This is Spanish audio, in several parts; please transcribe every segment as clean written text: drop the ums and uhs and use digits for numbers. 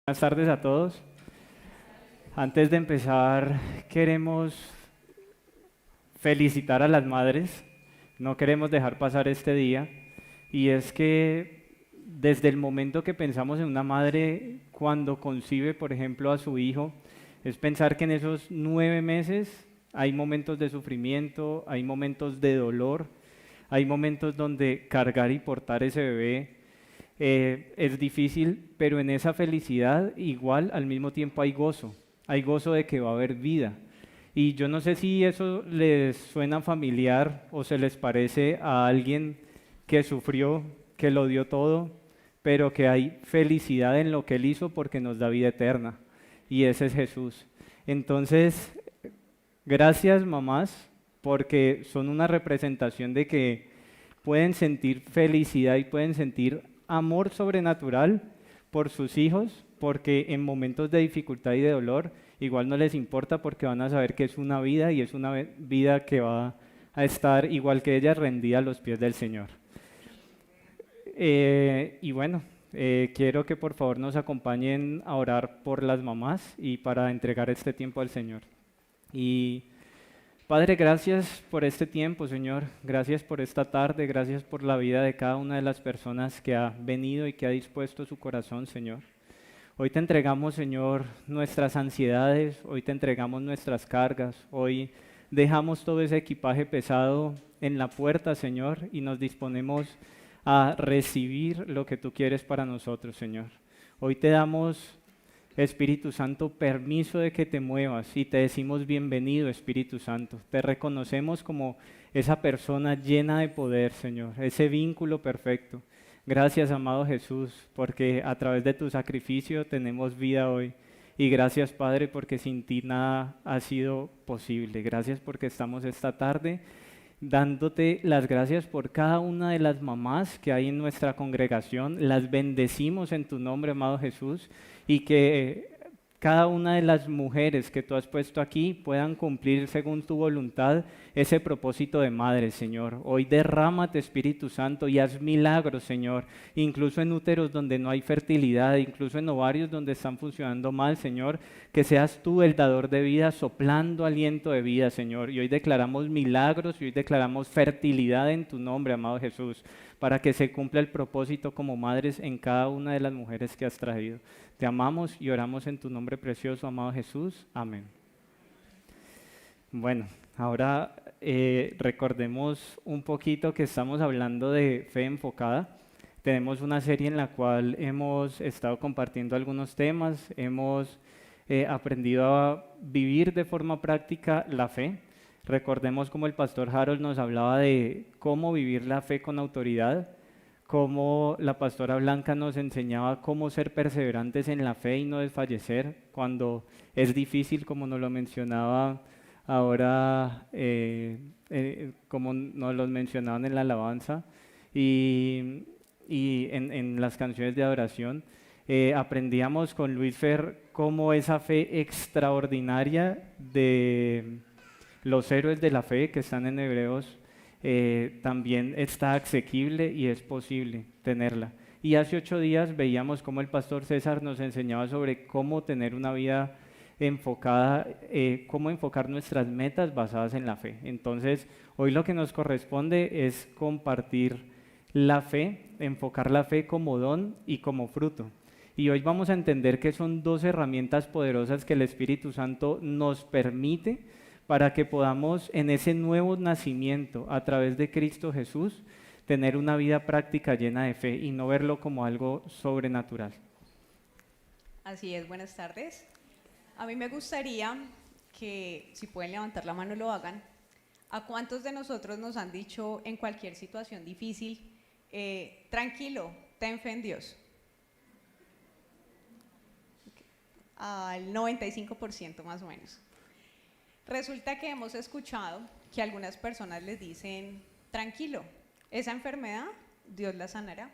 Buenas tardes a todos. Antes de empezar, queremos felicitar a las madres. No queremos dejar pasar este día. Y es que desde el momento que pensamos en una madre cuando concibe, por ejemplo, a su hijo, es pensar que en esos 9 meses hay momentos de sufrimiento, hay momentos de dolor, hay momentos donde cargar y portar ese bebé es difícil, pero en esa felicidad igual al mismo tiempo hay gozo de que va a haber vida. Y yo no sé si eso les suena familiar o se les parece a alguien que sufrió, que lo dio todo, pero que hay felicidad en lo que Él hizo porque nos da vida eterna. Y ese es Jesús. Entonces, gracias mamás, porque son una representación de que pueden sentir felicidad y pueden sentir amor sobrenatural por sus hijos, porque en momentos de dificultad y de dolor igual no les importa porque van a saber que es una vida y es una vida que va a estar igual que ella rendida a los pies del Señor. Y bueno, quiero que por favor nos acompañen a orar por las mamás y para entregar este tiempo al Señor. Y Padre, gracias por este tiempo, Señor. Gracias por esta tarde. Gracias por la vida de cada una de las personas que ha venido y que ha dispuesto su corazón, Señor. Hoy te entregamos, Señor, nuestras ansiedades. Hoy te entregamos nuestras cargas. Hoy dejamos todo ese equipaje pesado en la puerta, Señor, y nos disponemos a recibir lo que tú quieres para nosotros, Señor. Hoy te damos, Espíritu Santo, permiso de que te muevas y te decimos bienvenido, Espíritu Santo. Te reconocemos como esa persona llena de poder, Señor, ese vínculo perfecto. Gracias, amado Jesús, porque a través de tu sacrificio tenemos vida hoy. Y gracias, Padre, porque sin ti nada ha sido posible. Gracias porque estamos esta tarde dándote las gracias por cada una de las mamás que hay en nuestra congregación. Las bendecimos en tu nombre, amado Jesús, y que cada una de las mujeres que tú has puesto aquí puedan cumplir según tu voluntad ese propósito de madre, Señor. Hoy derrámate, Espíritu Santo, y haz milagros, Señor, incluso en úteros donde no hay fertilidad, incluso en ovarios donde están funcionando mal, Señor, que seas tú el dador de vida, soplando aliento de vida, Señor. Y hoy declaramos milagros y hoy declaramos fertilidad en tu nombre, amado Jesús, para que se cumpla el propósito como madres en cada una de las mujeres que has traído. Te amamos y oramos en tu nombre precioso, amado Jesús. Amén. Bueno, ahora recordemos un poquito que estamos hablando de fe enfocada. Tenemos una serie en la cual hemos estado compartiendo algunos temas, hemos aprendido a vivir de forma práctica la fe. Recordemos como el pastor Harold nos hablaba de cómo vivir la fe con autoridad, cómo la pastora Blanca nos enseñaba cómo ser perseverantes en la fe y no desfallecer cuando es difícil, como nos lo mencionaba ahora, como nos lo mencionaban en la alabanza y en las canciones de adoración. Aprendíamos con Luis Fer cómo esa fe extraordinaria de los héroes de la fe que están en Hebreos también está asequible y es posible tenerla. Y hace 8 días veíamos cómo el pastor César nos enseñaba sobre cómo tener una vida enfocada, cómo enfocar nuestras metas basadas en la fe. Entonces, hoy lo que nos corresponde es compartir la fe, enfocar la fe como don y como fruto. Y hoy vamos a entender que son dos herramientas poderosas que el Espíritu Santo nos permite para que podamos en ese nuevo nacimiento a través de Cristo Jesús tener una vida práctica llena de fe y no verlo como algo sobrenatural. Así es, buenas tardes. A mí me gustaría que, si pueden levantar la mano, lo hagan. ¿A cuántos de nosotros nos han dicho en cualquier situación difícil, tranquilo, ten fe en Dios? Al 95% más o menos. Resulta que hemos escuchado que algunas personas les dicen, tranquilo, esa enfermedad Dios la sanará.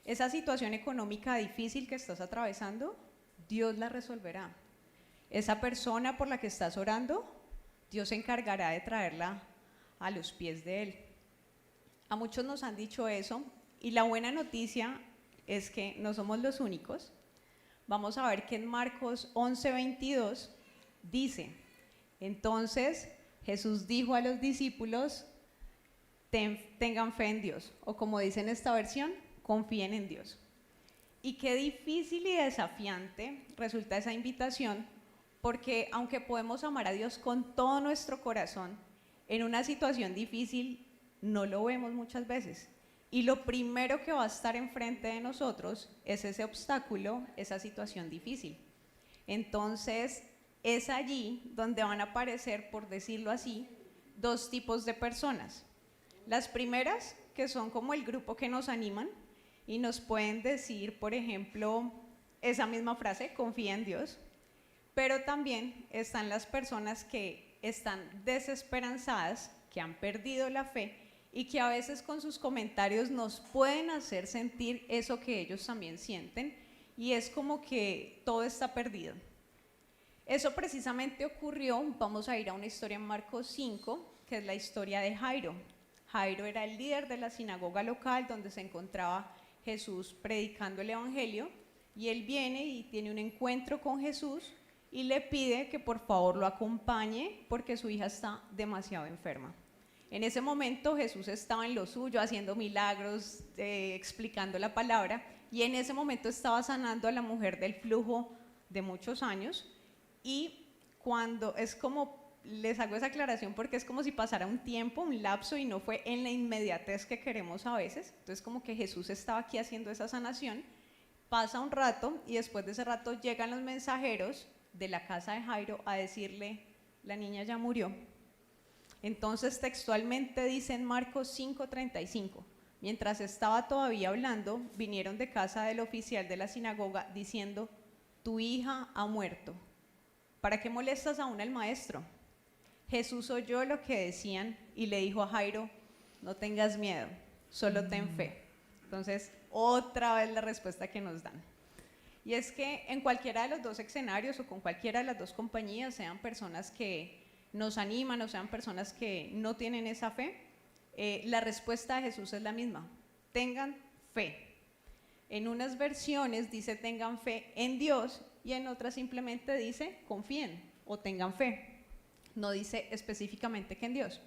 Esa situación económica difícil que estás atravesando, Dios la resolverá. Esa persona por la que estás orando, Dios se encargará de traerla a los pies de Él. A muchos nos han dicho eso y la buena noticia es que no somos los únicos, vamos a ver que en Marcos 11:22 dice, entonces Jesús dijo a los discípulos, tengan fe en Dios, o como dice en esta versión, confíen en Dios. Y qué difícil y desafiante resulta esa invitación, porque aunque podemos amar a Dios con todo nuestro corazón, en una situación difícil no lo vemos muchas veces. Y lo primero que va a estar enfrente de nosotros es ese obstáculo, esa situación difícil. Entonces, es allí donde van a aparecer, por decirlo así, dos tipos de personas. Las primeras, que son como el grupo que nos animan y nos pueden decir, por ejemplo, esa misma frase, confía en Dios. Pero también están las personas que están desesperanzadas, que han perdido la fe y que a veces con sus comentarios nos pueden hacer sentir eso que ellos también sienten, y es como que todo está perdido. Eso precisamente ocurrió, vamos a ir a una historia en Marcos 5, que es la historia de Jairo. Jairo era el líder de la sinagoga local donde se encontraba Jesús predicando el evangelio, y él viene y tiene un encuentro con Jesús y le pide que por favor lo acompañe porque su hija está demasiado enferma. En ese momento Jesús estaba en lo suyo, haciendo milagros, explicando la palabra, y en ese momento estaba sanando a la mujer del flujo de muchos años. Y cuando es como, les hago esa aclaración porque es como si pasara un tiempo, un lapso, y no fue en la inmediatez que queremos a veces. Entonces como que Jesús estaba aquí haciendo esa sanación, pasa un rato y después de ese rato llegan los mensajeros de la casa de Jairo a decirle, la niña ya murió. Entonces textualmente dice en Marcos 5:35, mientras estaba todavía hablando, vinieron de casa del oficial de la sinagoga diciendo, tu hija ha muerto. ¿Para qué molestas aún al maestro? Jesús oyó lo que decían y le dijo a Jairo, no tengas miedo, solo ten fe. Entonces, otra vez la respuesta que nos dan. Y es que en cualquiera de los dos escenarios o con cualquiera de las dos compañías, sean personas que nos animan o sean personas que no tienen esa fe, la respuesta de Jesús es la misma, tengan fe. En unas versiones dice tengan fe en Dios y en otras simplemente dice confíen o tengan fe. No dice específicamente que en Dios.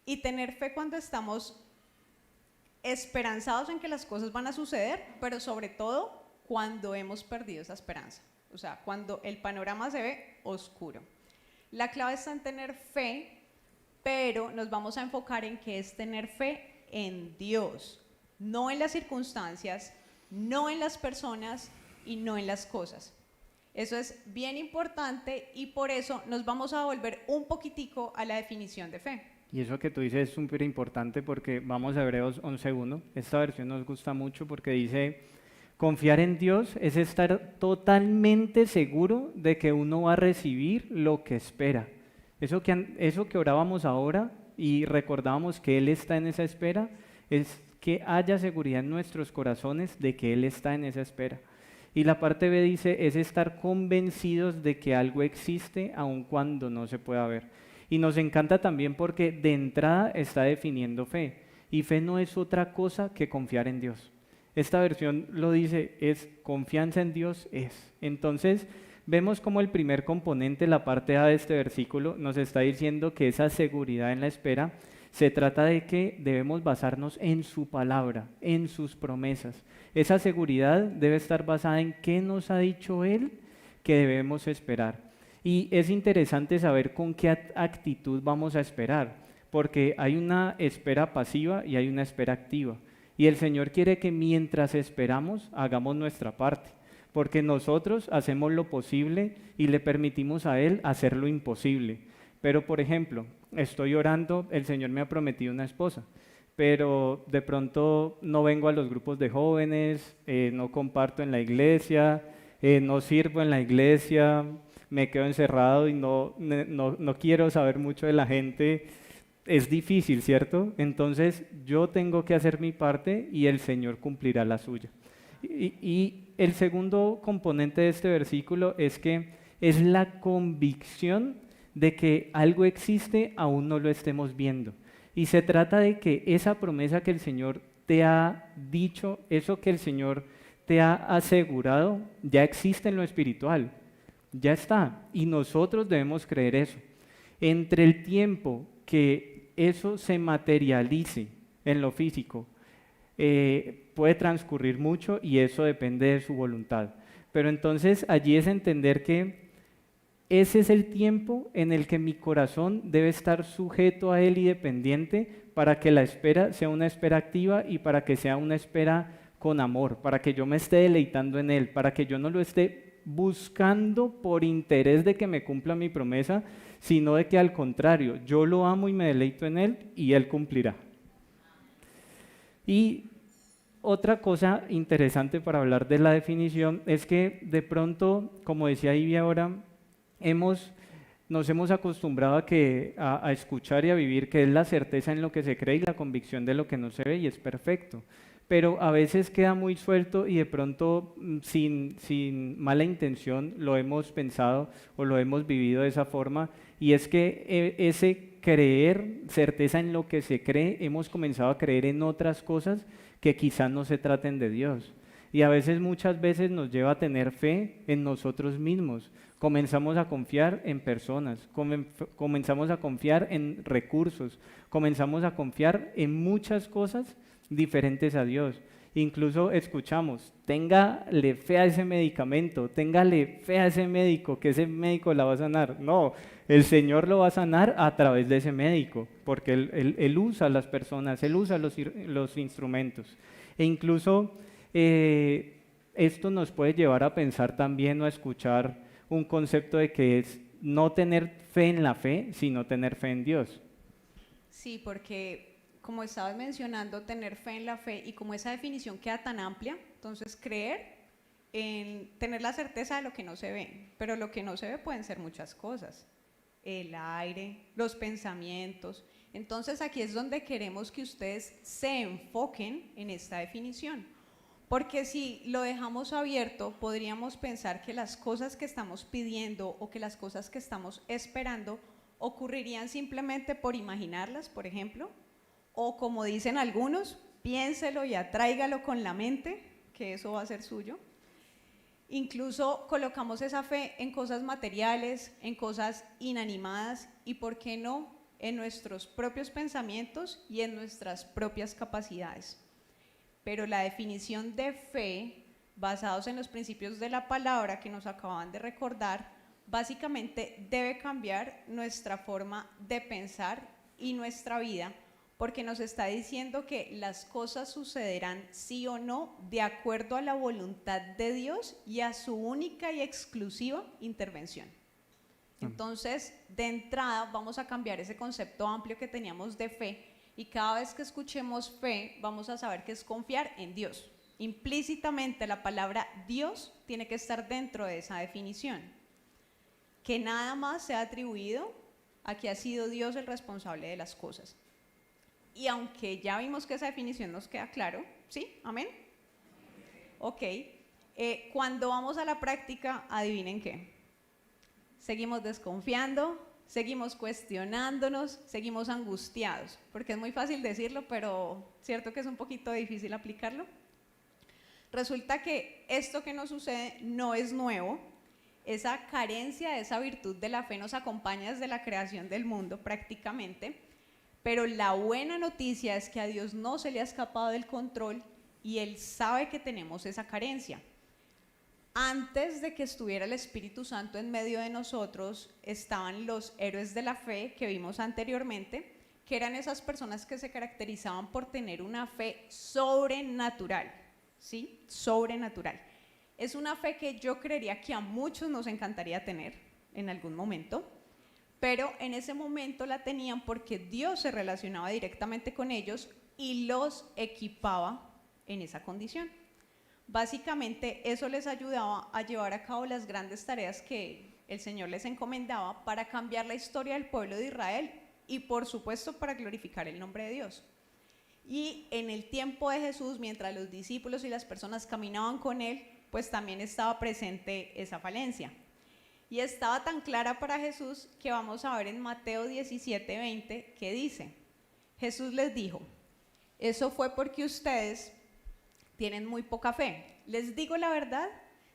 Y tener fe cuando estamos esperanzados en que las cosas van a suceder, pero sobre todo cuando hemos perdido esa esperanza. O sea, cuando el panorama se ve oscuro. La clave está en tener fe, pero nos vamos a enfocar en qué es tener fe en Dios, no en las circunstancias, no en las personas y no en las cosas. Eso es bien importante y por eso nos vamos a volver un poquitico a la definición de fe. Y eso que tú dices es súper importante porque vamos a Hebreos 11:1. Esta versión nos gusta mucho porque dice, confiar en Dios es estar totalmente seguro de que uno va a recibir lo que espera. Eso que orábamos ahora y recordábamos que Él está en esa espera, es que haya seguridad en nuestros corazones de que Él está en esa espera. Y la parte B dice, es estar convencidos de que algo existe aun cuando no se pueda ver. Y nos encanta también porque de entrada está definiendo fe. Y fe no es otra cosa que confiar en Dios. Esta versión lo dice, es confianza en Dios es. Entonces, vemos como el primer componente, la parte A de este versículo, nos está diciendo que esa seguridad en la espera se trata de que debemos basarnos en su palabra, en sus promesas. Esa seguridad debe estar basada en qué nos ha dicho Él que debemos esperar. Y es interesante saber con qué actitud vamos a esperar, porque hay una espera pasiva y hay una espera activa. Y el Señor quiere que mientras esperamos hagamos nuestra parte, porque nosotros hacemos lo posible y le permitimos a Él hacer lo imposible. Pero, por ejemplo, estoy orando, el Señor me ha prometido una esposa, pero de pronto no vengo a los grupos de jóvenes, no comparto en la iglesia, no sirvo en la iglesia, me quedo encerrado y no quiero saber mucho de la gente. Es difícil, ¿cierto? Entonces yo tengo que hacer mi parte y el Señor cumplirá la suya. Y el segundo componente de este versículo es que es la convicción de que algo existe aún no lo estemos viendo. Y se trata de que esa promesa que el Señor te ha dicho, eso que el Señor te ha asegurado ya existe en lo espiritual, ya está, y nosotros debemos creer eso. Entre el tiempo que eso se materialice en lo físico, puede transcurrir mucho y eso depende de su voluntad. Pero entonces allí es entender que ese es el tiempo en el que mi corazón debe estar sujeto a Él y dependiente para que la espera sea una espera activa y para que sea una espera con amor, para que yo me esté deleitando en Él, para que yo no lo esté buscando por interés de que me cumpla mi promesa, sino de que al contrario, yo lo amo y me deleito en Él y Él cumplirá. Y otra cosa interesante para hablar de la definición es que de pronto, como decía Ivy ahora, nos hemos acostumbrado a escuchar y a vivir que es la certeza en lo que se cree y la convicción de lo que no se ve y es perfecto. Pero a veces queda muy suelto y de pronto sin mala intención lo hemos pensado o lo hemos vivido de esa forma, y es que ese creer, certeza en lo que se cree, hemos comenzado a creer en otras cosas que quizás no se traten de Dios. Y a veces, muchas veces nos lleva a tener fe en nosotros mismos. Comenzamos a confiar en personas, comenzamos a confiar en recursos, comenzamos a confiar en muchas cosas diferentes a Dios. Incluso escuchamos, téngale fe a ese medicamento, téngale fe a ese médico, que ese médico la va a sanar. No, el Señor lo va a sanar a través de ese médico, porque Él usa a las personas, Él usa los instrumentos. E incluso esto nos puede llevar a pensar también o a escuchar un concepto de que es no tener fe en la fe, sino tener fe en Dios. Sí, porque como estabas mencionando, tener fe en la fe, y como esa definición queda tan amplia, entonces creer en tener la certeza de lo que no se ve, pero lo que no se ve pueden ser muchas cosas, el aire, los pensamientos. Entonces aquí es donde queremos que ustedes se enfoquen en esta definición, porque si lo dejamos abierto, podríamos pensar que las cosas que estamos pidiendo o que las cosas que estamos esperando ocurrirían simplemente por imaginarlas, por ejemplo, o como dicen algunos, piénselo y atráigalo con la mente, que eso va a ser suyo. Incluso colocamos esa fe en cosas materiales, en cosas inanimadas y, ¿por qué no?, en nuestros propios pensamientos y en nuestras propias capacidades. Pero la definición de fe, basados en los principios de la palabra que nos acaban de recordar, básicamente debe cambiar nuestra forma de pensar y nuestra vida, porque nos está diciendo que las cosas sucederán sí o no de acuerdo a la voluntad de Dios y a su única y exclusiva intervención. Entonces, de entrada vamos a cambiar ese concepto amplio que teníamos de fe, y cada vez que escuchemos fe vamos a saber que es confiar en Dios. Implícitamente la palabra Dios tiene que estar dentro de esa definición, que nada más sea atribuido a que ha sido Dios el responsable de las cosas. Y aunque ya vimos que esa definición nos queda claro, ¿sí? ¿Amén? Ok. Cuando vamos a la práctica, adivinen qué. Seguimos desconfiando, seguimos cuestionándonos, seguimos angustiados, porque es muy fácil decirlo, pero cierto que es un poquito difícil aplicarlo. Resulta que esto que nos sucede no es nuevo. Esa carencia de esa virtud de la fe nos acompaña desde la creación del mundo prácticamente. Pero la buena noticia es que a Dios no se le ha escapado del control y Él sabe que tenemos esa carencia. Antes de que estuviera el Espíritu Santo en medio de nosotros, estaban los héroes de la fe que vimos anteriormente, que eran esas personas que se caracterizaban por tener una fe sobrenatural, ¿sí? Sobrenatural. Es una fe que yo creería que a muchos nos encantaría tener en algún momento, pero en ese momento la tenían porque Dios se relacionaba directamente con ellos y los equipaba en esa condición. Básicamente eso les ayudaba a llevar a cabo las grandes tareas que el Señor les encomendaba para cambiar la historia del pueblo de Israel y, por supuesto, para glorificar el nombre de Dios. Y en el tiempo de Jesús, mientras los discípulos y las personas caminaban con Él, pues también estaba presente esa falencia. Y estaba tan clara para Jesús que vamos a ver en Mateo 17:20 que dice: Jesús les dijo, eso fue porque ustedes tienen muy poca fe. Les digo la verdad,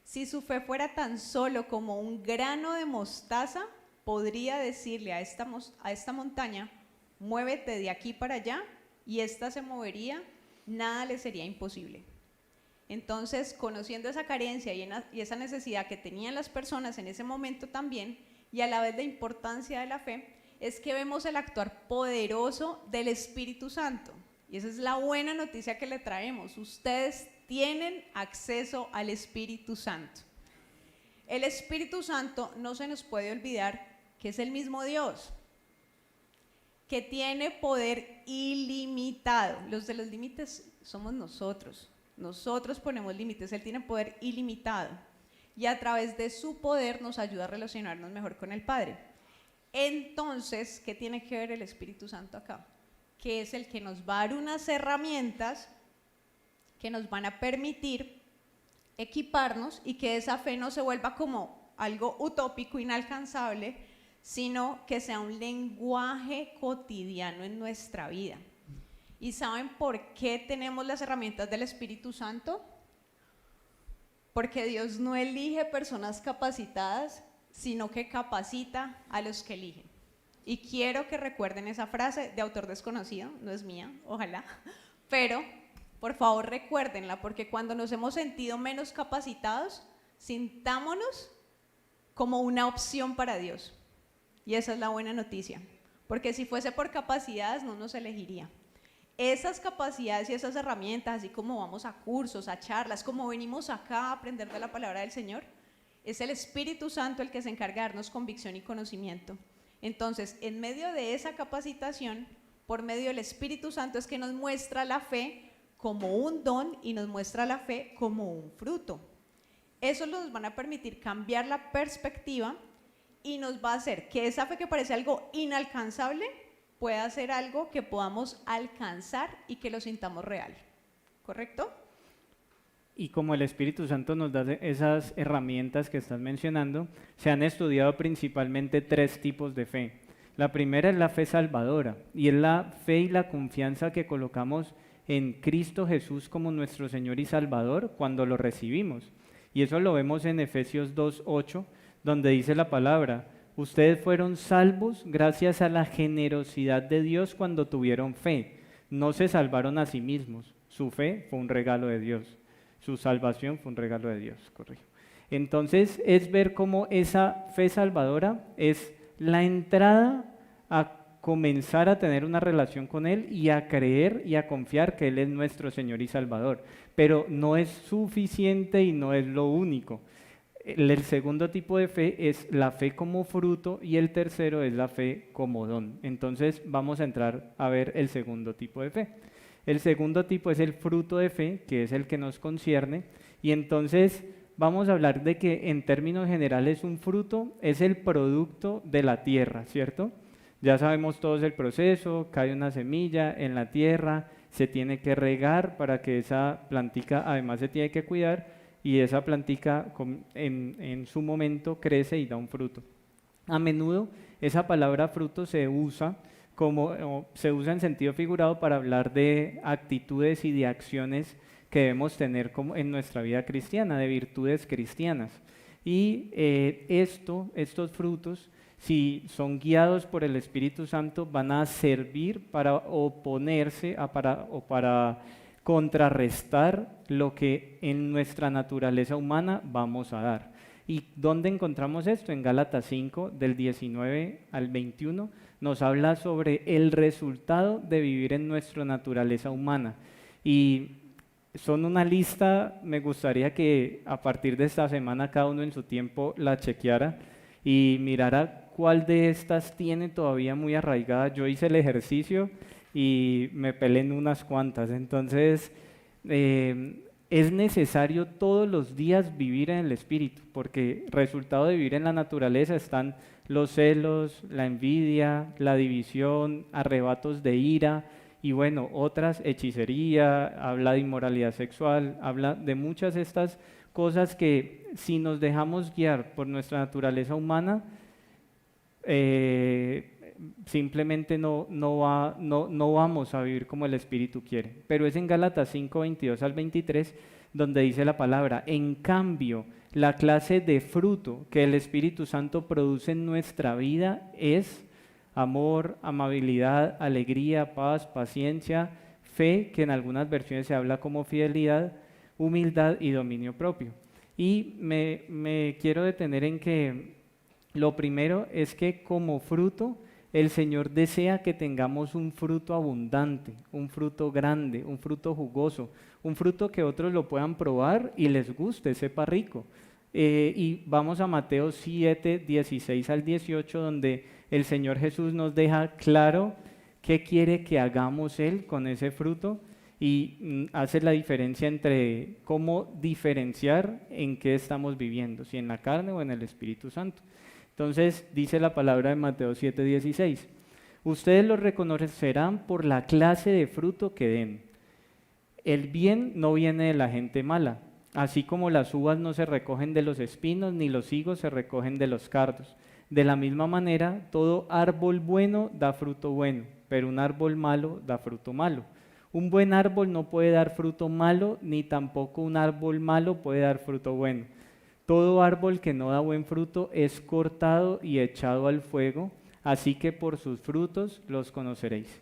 si su fe fuera tan solo como un grano de mostaza, podría decirle a esta montaña, muévete de aquí para allá, y ésta se movería, nada le sería imposible. Entonces, conociendo esa carencia y esa necesidad que tenían las personas en ese momento también, y a la vez la importancia de la fe, es que vemos el actuar poderoso del Espíritu Santo. Y esa es la buena noticia que le traemos. Ustedes tienen acceso al Espíritu Santo. El Espíritu Santo, no se nos puede olvidar que es el mismo Dios, que tiene poder ilimitado. Los de los límites somos nosotros. Nosotros ponemos límites, Él tiene poder ilimitado. Y a través de su poder nos ayuda a relacionarnos mejor con el Padre. Entonces, ¿qué tiene que ver el Espíritu Santo acá? Que es el que nos va a dar unas herramientas que nos van a permitir equiparnos y que esa fe no se vuelva como algo utópico, inalcanzable, sino que sea un lenguaje cotidiano en nuestra vida. ¿Y saben por qué tenemos las herramientas del Espíritu Santo? Porque Dios no elige personas capacitadas, sino que capacita a los que eligen. Y quiero que recuerden esa frase de autor desconocido, no es mía, ojalá, pero por favor recuérdenla, porque cuando nos hemos sentido menos capacitados, sintámonos como una opción para Dios. Y esa es la buena noticia, porque si fuese por capacidades no nos elegiría. Esas capacidades y esas herramientas, así como vamos a cursos, a charlas, como venimos acá a aprender de la palabra del Señor, es el Espíritu Santo el que se encarga de darnos convicción y conocimiento. Entonces, en medio de esa capacitación, por medio del Espíritu Santo es que nos muestra la fe como un don y nos muestra la fe como un fruto. Eso nos van a permitir cambiar la perspectiva y nos va a hacer que esa fe que parece algo inalcanzable pueda ser algo que podamos alcanzar y que lo sintamos real. ¿Correcto? Y como el Espíritu Santo nos da esas herramientas que estás mencionando, se han estudiado principalmente 3 tipos de fe. La primera es la fe salvadora, y es la fe y la confianza que colocamos en Cristo Jesús como nuestro Señor y Salvador cuando lo recibimos. Y eso lo vemos en Efesios 2:8, donde dice la palabra: ustedes fueron salvos gracias a la generosidad de Dios cuando tuvieron fe. No se salvaron a sí mismos. Su fe fue un regalo de Dios. Su salvación fue un regalo de Dios, corrijo. Entonces es ver cómo esa fe salvadora es la entrada a comenzar a tener una relación con Él y a creer y a confiar que Él es nuestro Señor y Salvador. Pero no es suficiente y no es lo único. El segundo tipo de fe es la fe como fruto y el tercero es la fe como don. Entonces vamos a entrar a ver el segundo tipo de fe. El segundo tipo es el fruto de fe, que es el que nos concierne, y entonces vamos a hablar de que en términos generales un fruto es el producto de la tierra, ¿cierto? Ya sabemos todos el proceso, cae una semilla en la tierra, se tiene que regar para que esa plantica además se tiene que cuidar y esa plantica en su momento crece y da un fruto. A menudo esa palabra fruto se usa en sentido figurado para hablar de actitudes y de acciones que debemos tener como en nuestra vida cristiana, de virtudes cristianas. Y estos frutos, si son guiados por el Espíritu Santo, van a servir para oponerse o para contrarrestar lo que en nuestra naturaleza humana vamos a dar. ¿Y dónde encontramos esto? En Gálatas 5, del 19 al 21, nos habla sobre el resultado de vivir en nuestra naturaleza humana. Y son una lista, me gustaría que a partir de esta semana cada uno en su tiempo la chequeara y mirara cuál de estas tiene todavía muy arraigada. Yo hice el ejercicio y me pelé en unas cuantas, entonces es necesario todos los días vivir en el Espíritu, porque resultado de vivir en la naturaleza están los celos, la envidia, la división, arrebatos de ira y bueno, otras, hechicería, habla de inmoralidad sexual, habla de muchas de estas cosas que si nos dejamos guiar por nuestra naturaleza humana, simplemente no vamos a vivir como el Espíritu quiere. Pero es en Gálatas 5, 22 al 23, donde dice la palabra: en cambio, la clase de fruto que el Espíritu Santo produce en nuestra vida es amor, amabilidad, alegría, paz, paciencia, fe, que en algunas versiones se habla como fidelidad, humildad y dominio propio. Y me quiero detener en que lo primero es que como fruto el Señor desea que tengamos un fruto abundante, un fruto grande, un fruto jugoso, un fruto que otros lo puedan probar y les guste, sepa rico. Y vamos a Mateo 7, 16 al 18, donde el Señor Jesús nos deja claro qué quiere que hagamos Él con ese fruto y hace la diferencia entre cómo diferenciar en qué estamos viviendo, si en la carne o en el Espíritu Santo. Entonces dice la palabra de Mateo 7, 16: ustedes lo reconocerán por la clase de fruto que den. El bien no viene de la gente mala, así como las uvas no se recogen de los espinos, ni los higos se recogen de los cardos. De la misma manera, todo árbol bueno da fruto bueno, pero un árbol malo da fruto malo. Un buen árbol no puede dar fruto malo, ni tampoco un árbol malo puede dar fruto bueno. Todo árbol que no da buen fruto es cortado y echado al fuego, así que por sus frutos los conoceréis.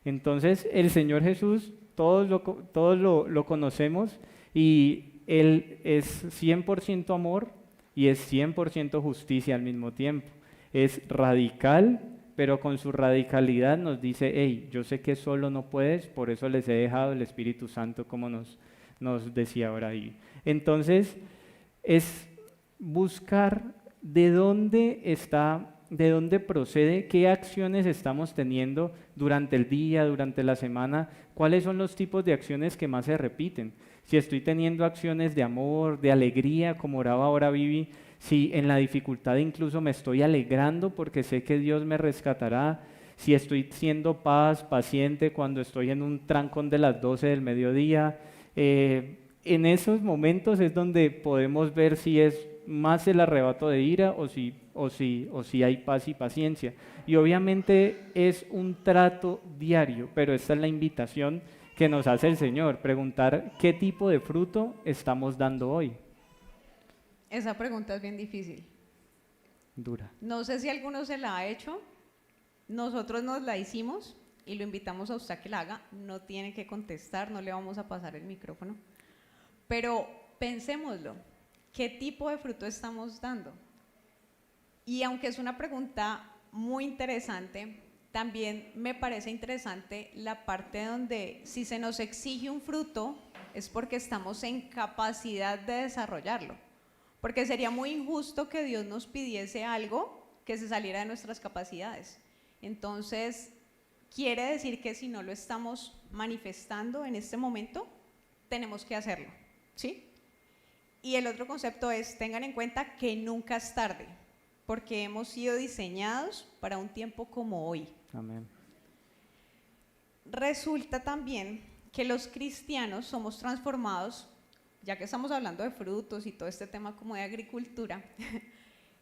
Entonces, el Señor Jesús, todos lo conocemos, y Él es 100% amor y es 100% justicia al mismo tiempo. Es radical, pero con su radicalidad nos dice: hey, yo sé que solo no puedes, por eso les he dejado el Espíritu Santo, como nos decía ahora ahí. Entonces, es buscar de dónde procede, qué acciones estamos teniendo durante el día, durante la semana, cuáles son los tipos de acciones que más se repiten. Si estoy teniendo acciones de amor, de alegría, como oraba ahora Vivi, si en la dificultad incluso me estoy alegrando porque sé que Dios me rescatará, si estoy siendo paciente cuando estoy en un trancón de las 12 del mediodía. En esos momentos es donde podemos ver si es más el arrebato de ira o si hay paz y paciencia. Y obviamente es un trato diario, pero esta es la invitación que nos hace el Señor, preguntar qué tipo de fruto estamos dando hoy. Esa pregunta es bien difícil. Dura. No sé si alguno se la ha hecho, nosotros nos la hicimos y lo invitamos a usted a que la haga, no tiene que contestar, no le vamos a pasar el micrófono, pero pensémoslo, ¿qué tipo de fruto estamos dando? Y aunque es una pregunta muy interesante, también me parece interesante la parte donde si se nos exige un fruto es porque estamos en capacidad de desarrollarlo, porque sería muy injusto que Dios nos pidiese algo que se saliera de nuestras capacidades. Entonces, quiere decir que si no lo estamos manifestando en este momento, tenemos que hacerlo, ¿sí? Y el otro concepto es, tengan en cuenta que nunca es tarde, porque hemos sido diseñados para un tiempo como hoy. Amén. Resulta también que los cristianos somos transformados, ya que estamos hablando de frutos y todo este tema como de agricultura,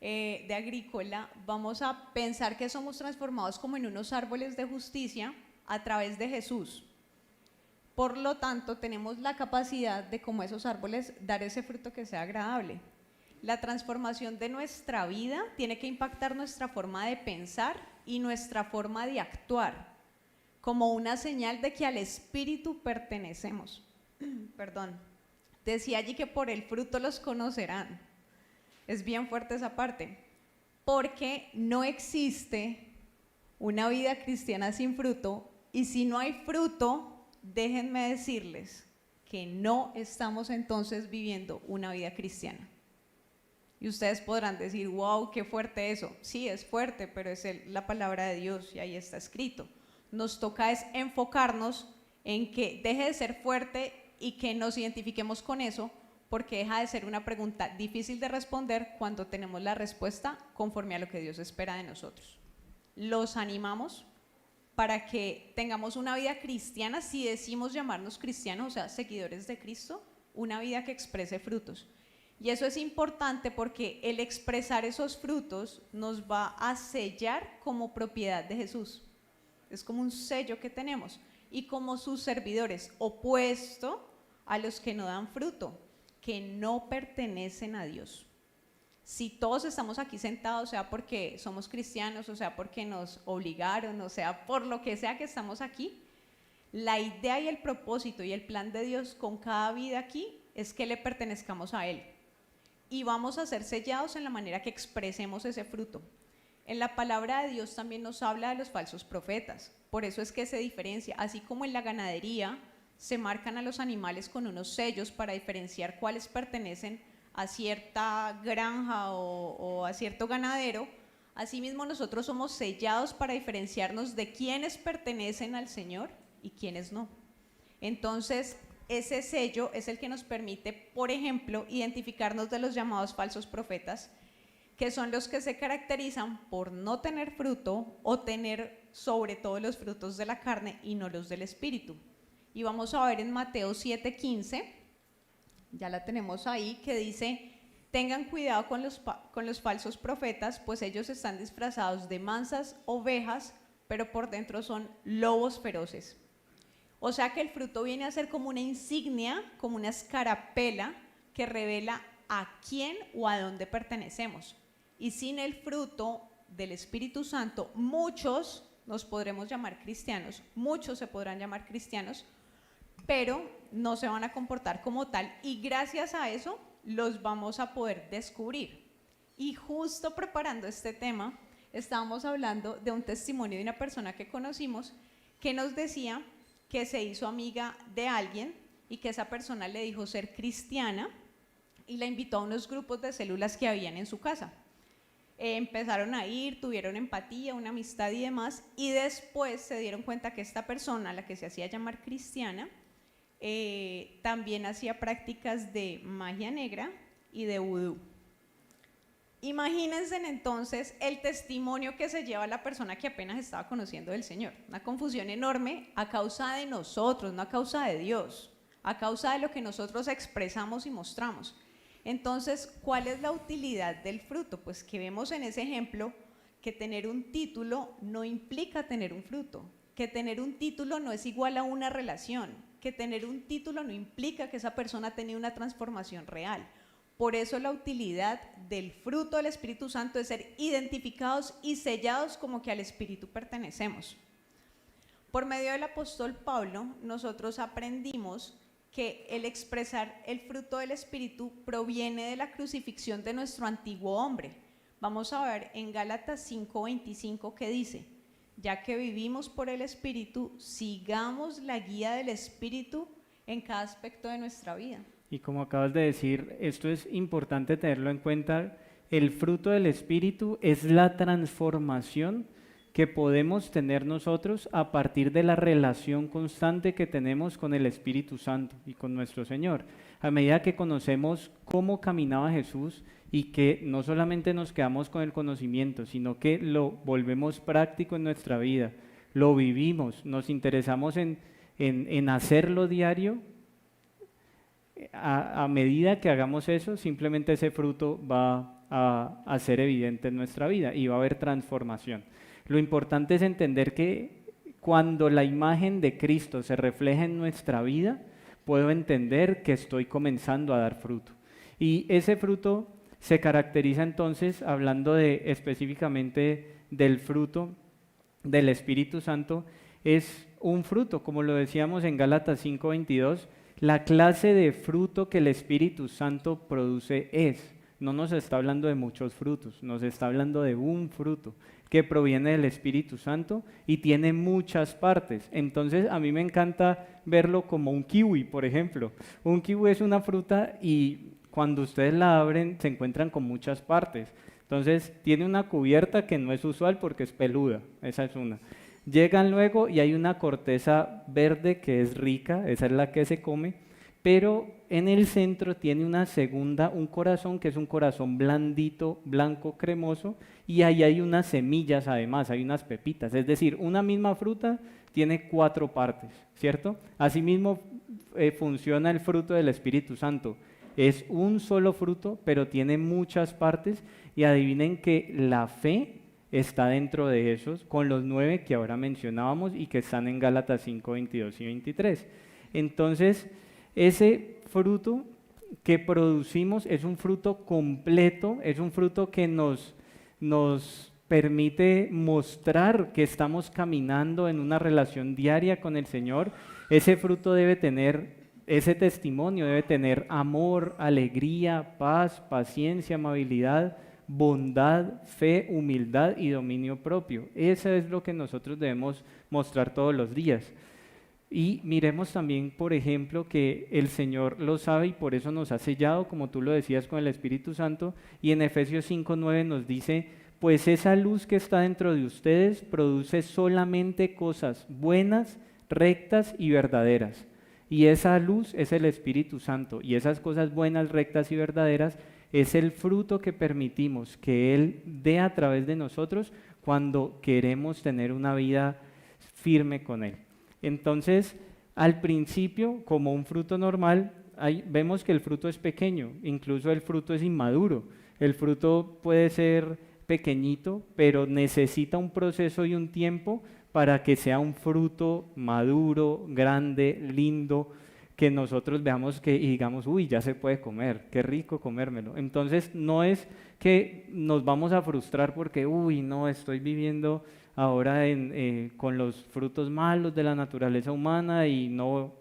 de agrícola, vamos a pensar que somos transformados como en unos árboles de justicia a través de Jesús. Por lo tanto, tenemos la capacidad de, como esos árboles, dar ese fruto que sea agradable. La transformación de nuestra vida tiene que impactar nuestra forma de pensar y nuestra forma de actuar, como una señal de que al Espíritu pertenecemos. Perdón. Decía allí que por el fruto los conocerán. Es bien fuerte esa parte, porque no existe una vida cristiana sin fruto, y si no hay fruto, déjenme decirles que no estamos entonces viviendo una vida cristiana. Y ustedes podrán decir, wow, qué fuerte eso. Sí, es fuerte, pero es la palabra de Dios y ahí está escrito. Nos toca es enfocarnos en que deje de ser fuerte y que nos identifiquemos con eso, porque deja de ser una pregunta difícil de responder cuando tenemos la respuesta conforme a lo que Dios espera de nosotros. Los animamos para que tengamos una vida cristiana, si decimos llamarnos cristianos, o sea, seguidores de Cristo, una vida que exprese frutos. Y eso es importante porque el expresar esos frutos nos va a sellar como propiedad de Jesús. Es como un sello que tenemos. Y como sus servidores, opuesto a los que no dan fruto, que no pertenecen a Dios. Si todos estamos aquí sentados, sea porque somos cristianos, o sea porque nos obligaron, o sea por lo que sea que estamos aquí, la idea y el propósito y el plan de Dios con cada vida aquí es que le pertenezcamos a Él. Y vamos a ser sellados en la manera que expresemos ese fruto. En la palabra de Dios también nos habla de los falsos profetas. Por eso es que se diferencia, así como en la ganadería se marcan a los animales con unos sellos para diferenciar cuáles pertenecen a cierta granja o a cierto ganadero, asimismo nosotros somos sellados para diferenciarnos de quiénes pertenecen al Señor y quiénes no. Entonces, ese sello es el que nos permite, por ejemplo, identificarnos de los llamados falsos profetas, que son los que se caracterizan por no tener fruto o tener sobre todo los frutos de la carne y no los del Espíritu. Y vamos a ver en Mateo 7:15, ya la tenemos ahí, que dice: tengan cuidado con los falsos profetas, pues ellos están disfrazados de mansas ovejas, pero por dentro son lobos feroces. O sea que el fruto viene a ser como una insignia, como una escarapela que revela a quién o a dónde pertenecemos. Y sin el fruto del Espíritu Santo, muchos nos podremos llamar cristianos, muchos se podrán llamar cristianos, pero no se van a comportar como tal, y gracias a eso los vamos a poder descubrir. Y justo preparando este tema, estábamos hablando de un testimonio de una persona que conocimos que nos decía que se hizo amiga de alguien y que esa persona le dijo ser cristiana y la invitó a unos grupos de células que habían en su casa. Empezaron a ir, tuvieron empatía, una amistad y demás, y después se dieron cuenta que esta persona, la que se hacía llamar cristiana, también hacía prácticas de magia negra y de vudú. Imagínense entonces el testimonio que se lleva la persona que apenas estaba conociendo del Señor. Una confusión enorme a causa de nosotros, no a causa de Dios, a causa de lo que nosotros expresamos y mostramos. Entonces, ¿cuál es la utilidad del fruto? Pues que vemos en ese ejemplo que tener un título no implica tener un fruto, que tener un título no es igual a una relación, que tener un título no implica que esa persona ha tenido una transformación real. Por eso la utilidad del fruto del Espíritu Santo es ser identificados y sellados como que al Espíritu pertenecemos. Por medio del apóstol Pablo, nosotros aprendimos que el expresar el fruto del Espíritu proviene de la crucifixión de nuestro antiguo hombre. Vamos a ver en Gálatas 5:25 que dice: ya que vivimos por el Espíritu, sigamos la guía del Espíritu en cada aspecto de nuestra vida. Y como acabas de decir, esto es importante tenerlo en cuenta, el fruto del Espíritu es la transformación que podemos tener nosotros a partir de la relación constante que tenemos con el Espíritu Santo y con nuestro Señor. A medida que conocemos cómo caminaba Jesús y que no solamente nos quedamos con el conocimiento, sino que lo volvemos práctico en nuestra vida, lo vivimos, nos interesamos en hacerlo diario, a medida que hagamos eso, simplemente ese fruto va a ser evidente en nuestra vida y va a haber transformación. Lo importante es entender que cuando la imagen de Cristo se refleja en nuestra vida, puedo entender que estoy comenzando a dar fruto. Y ese fruto se caracteriza entonces, hablando específicamente del fruto del Espíritu Santo, es un fruto, como lo decíamos en Gálatas 5:22, la clase de fruto que el Espíritu Santo produce es. No nos está hablando de muchos frutos, nos está hablando de un fruto que proviene del Espíritu Santo y tiene muchas partes. Entonces a mí me encanta verlo como un kiwi, por ejemplo. Un kiwi es una fruta y cuando ustedes la abren se encuentran con muchas partes. Entonces tiene una cubierta que no es usual porque es peluda, esa es una. Llegan luego y hay una corteza verde que es rica, esa es la que se come, pero en el centro tiene una segunda, un corazón que es un corazón blandito, blanco, cremoso, y ahí hay unas semillas además, hay unas pepitas, es decir, una misma fruta tiene 4 partes, ¿cierto? Asimismo funciona el fruto del Espíritu Santo. es un solo fruto, pero tiene muchas partes, y adivinen que la fe está dentro de esos, con los 9 que ahora mencionábamos y que están en Gálatas 5, 22 y 23. Entonces, ese fruto que producimos es un fruto completo, es un fruto que nos permite mostrar que estamos caminando en una relación diaria con el Señor. Ese fruto debe tener, ese testimonio debe tener amor, alegría, paz, paciencia, amabilidad, bondad, fe, humildad y dominio propio. Eso es lo que nosotros debemos mostrar todos los días. Y miremos también, por ejemplo, que el Señor lo sabe y por eso nos ha sellado, como tú lo decías, con el Espíritu Santo. Y en Efesios 5:9 nos dice, pues esa luz que está dentro de ustedes produce solamente cosas buenas, rectas y verdaderas. Y esa luz es el Espíritu Santo. Y esas cosas buenas, rectas y verdaderas es el fruto que permitimos que Él dé a través de nosotros cuando queremos tener una vida firme con Él. Entonces, al principio, como un fruto normal, vemos que el fruto es pequeño, incluso el fruto es inmaduro. El fruto puede ser pequeñito, pero necesita un proceso y un tiempo para que sea un fruto maduro, grande, lindo, que nosotros veamos que y digamos, uy, ya se puede comer, qué rico comérmelo. Entonces, no es que nos vamos a frustrar porque, uy, no, estoy viviendo ahora con los frutos malos de la naturaleza humana y no,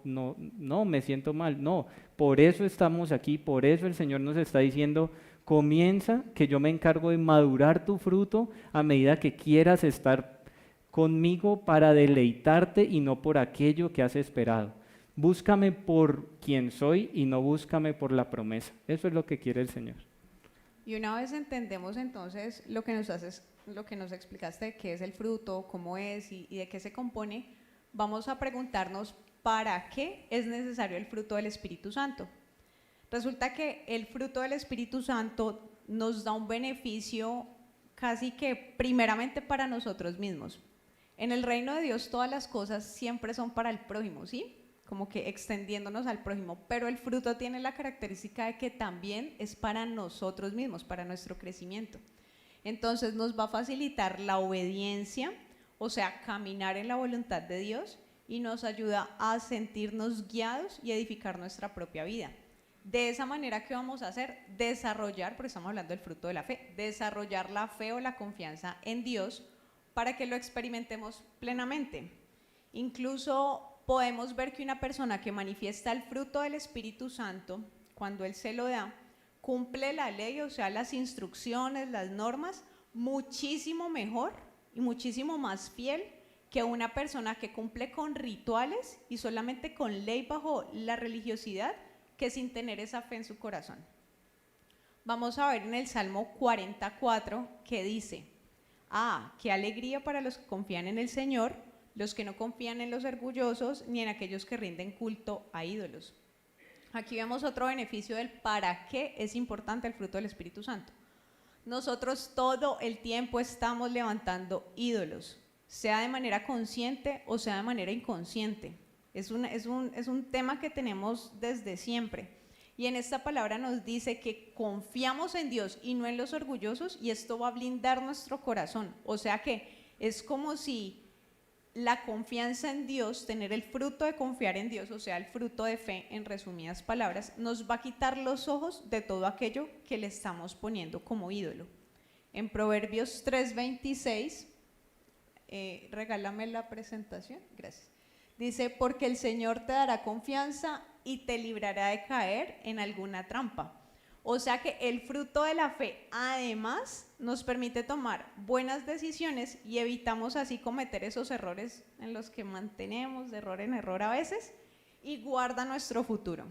me siento mal. No, por eso estamos aquí, por eso el Señor nos está diciendo, comienza, que yo me encargo de madurar tu fruto a medida que quieras estar conmigo para deleitarte y no por aquello que has esperado. Búscame por quien soy y no búscame por la promesa. Eso es lo que quiere el Señor. Y una vez entendemos entonces lo que nos explicaste, qué es el fruto, cómo es y de qué se compone, vamos a preguntarnos ¿para qué es necesario el fruto del Espíritu Santo? Resulta que el fruto del Espíritu Santo nos da un beneficio casi que primeramente para nosotros mismos. En el reino de Dios todas las cosas siempre son para el prójimo, ¿sí? Como que extendiéndonos al prójimo, pero el fruto tiene la característica de que también es para nosotros mismos, para nuestro crecimiento. Entonces nos va a facilitar la obediencia, o sea, caminar en la voluntad de Dios, y nos ayuda a sentirnos guiados y edificar nuestra propia vida. De esa manera, ¿qué vamos a hacer? Desarrollar, porque estamos hablando del fruto de la fe, desarrollar la fe o la confianza en Dios para que lo experimentemos plenamente. Incluso podemos ver que una persona que manifiesta el fruto del Espíritu Santo, cuando Él se lo da, cumple la ley, o sea, las instrucciones, las normas, muchísimo mejor y muchísimo más fiel que una persona que cumple con rituales y solamente con ley bajo la religiosidad, que sin tener esa fe en su corazón. Vamos a ver en el Salmo 44 que dice, qué alegría para los que confían en el Señor, los que no confían en los orgullosos ni en aquellos que rinden culto a ídolos. Aquí vemos otro beneficio del para qué es importante el fruto del Espíritu Santo. Nosotros todo el tiempo estamos levantando ídolos, sea de manera consciente o sea de manera inconsciente. Es un tema que tenemos desde siempre. Y en esta palabra nos dice que confiamos en Dios y no en los orgullosos, y esto va a blindar nuestro corazón. O sea que es como si la confianza en Dios, tener el fruto de confiar en Dios, o sea, el fruto de fe, en resumidas palabras, nos va a quitar los ojos de todo aquello que le estamos poniendo como ídolo. En Proverbios 3:26, regálame la presentación, gracias. Dice, porque el Señor te dará confianza y te librará de caer en alguna trampa. O sea que el fruto de la fe además nos permite tomar buenas decisiones y evitamos así cometer esos errores en los que mantenemos de error en error a veces, y guarda nuestro futuro.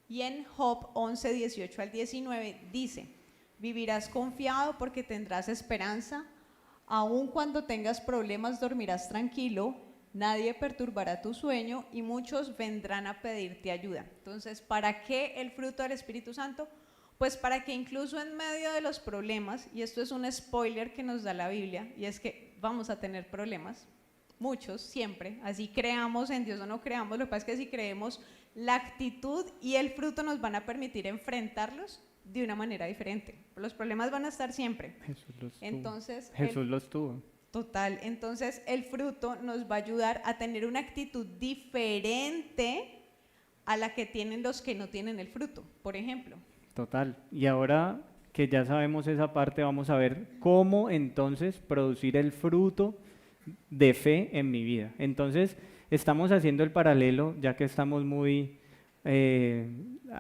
Y en Job 11, 18 al 19 dice, vivirás confiado porque tendrás esperanza, aun cuando tengas problemas dormirás tranquilo, nadie perturbará tu sueño y muchos vendrán a pedirte ayuda. Entonces, ¿para qué el fruto del Espíritu Santo? Pues para que incluso en medio de los problemas, y esto es un spoiler que nos da la Biblia, y es que vamos a tener problemas, muchos, siempre, así creamos en Dios o no creamos, lo que pasa es que si creemos la actitud y el fruto nos van a permitir enfrentarlos de una manera diferente. Los problemas van a estar siempre. Jesús los tuvo. Entonces, Jesús los tuvo. total, entonces el fruto nos va a ayudar a tener una actitud diferente a la que tienen los que no tienen el fruto, por ejemplo. Total. Y ahora que ya sabemos esa parte, vamos a ver cómo entonces producir el fruto de fe en mi vida. Entonces, estamos haciendo el paralelo, ya que estamos muy